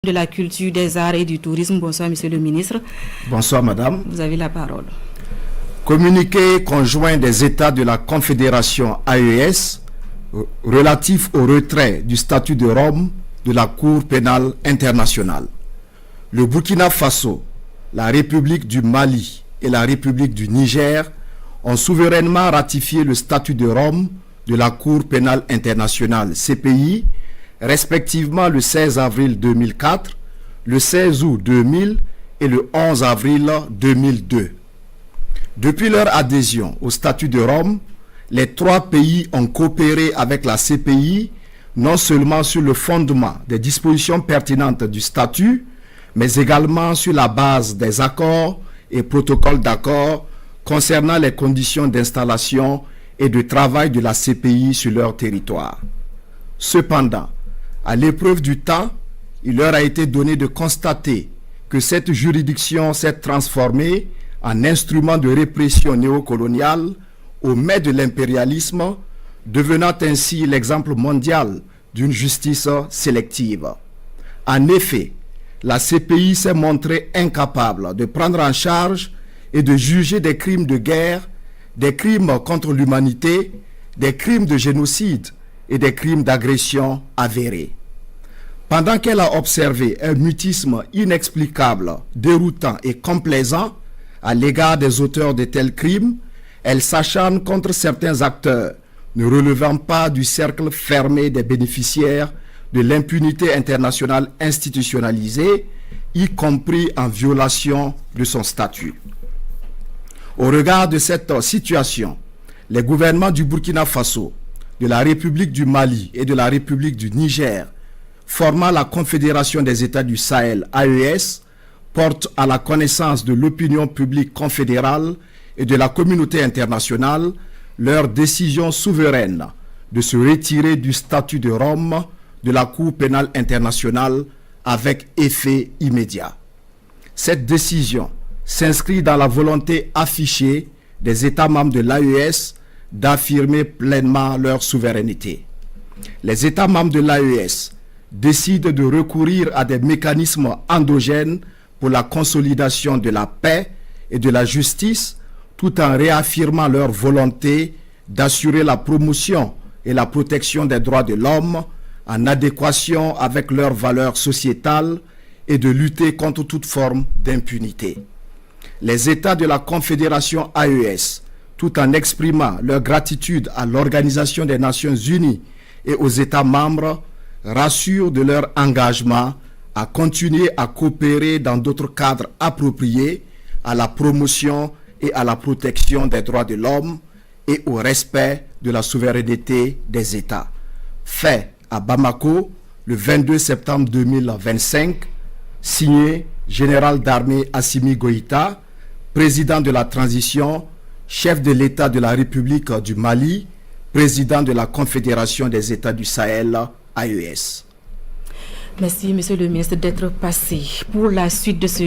de la culture, des arts et du tourisme. Bonsoir, monsieur le ministre. Bonsoir, madame. Vous avez la parole. Communiqué conjoint des États de la Confédération AES relatif au retrait du statut de Rome de la Cour pénale internationale. Le Burkina Faso, la République du Mali et la République du Niger ont souverainement ratifié le statut de Rome de la Cour pénale internationale CPI, respectivement le 16 avril 2004, le 16 août 2000 et le 11 avril 2002. Depuis leur adhésion au statut de Rome, les trois pays ont coopéré avec la CPI non seulement sur le fondement des dispositions pertinentes du statut, mais également sur la base des accords et protocoles d'accord concernant les conditions d'installation et de travail de la CPI sur leur territoire. Cependant, à l'épreuve du temps, il leur a été donné de constater que cette juridiction s'est transformée en instrument de répression néocoloniale au mai de l'impérialisme, devenant ainsi l'exemple mondial d'une justice sélective. En effet, la CPI s'est montrée incapable de prendre en charge et de juger des crimes de guerre, des crimes contre l'humanité, des crimes de génocide et des crimes d'agression avérés. Pendant qu'elle a observé un mutisme inexplicable, déroutant et complaisant à l'égard des auteurs de tels crimes, elle s'acharne contre certains acteurs ne relevant pas du cercle fermé des bénéficiaires de l'impunité internationale institutionnalisée, y compris en violation de son statut. Au regard de cette situation, les gouvernements du Burkina Faso, de la République du Mali et de la République du Niger, formant la Confédération des États du Sahel, AES, portent à la connaissance de l'opinion publique confédérale et de la communauté internationale leur décision souveraine de se retirer du statut de Rome de la Cour pénale internationale avec effet immédiat. Cette décision s'inscrit dans la volonté affichée des États membres de l'AES d'affirmer pleinement leur souveraineté. Les États membres de l'AES décident de recourir à des mécanismes endogènes pour la consolidation de la paix et de la justice, tout en réaffirmant leur volonté d'assurer la promotion et la protection des droits de l'homme en adéquation avec leurs valeurs sociétales et de lutter contre toute forme d'impunité. Les États de la Confédération AES, tout en exprimant leur gratitude à l'Organisation des Nations Unies et aux États membres, rassurent de leur engagement à continuer à coopérer dans d'autres cadres appropriés à la promotion et à la protection des droits de l'homme et au respect de la souveraineté des États. Fait à Bamako le 22 septembre 2025, signé Général d'armée Assimi Goïta, président de la transition, chef de l'État de la République du Mali, président de la Confédération des États du Sahel, AES. Merci, monsieur le ministre, d'être passé. Pour la suite de ce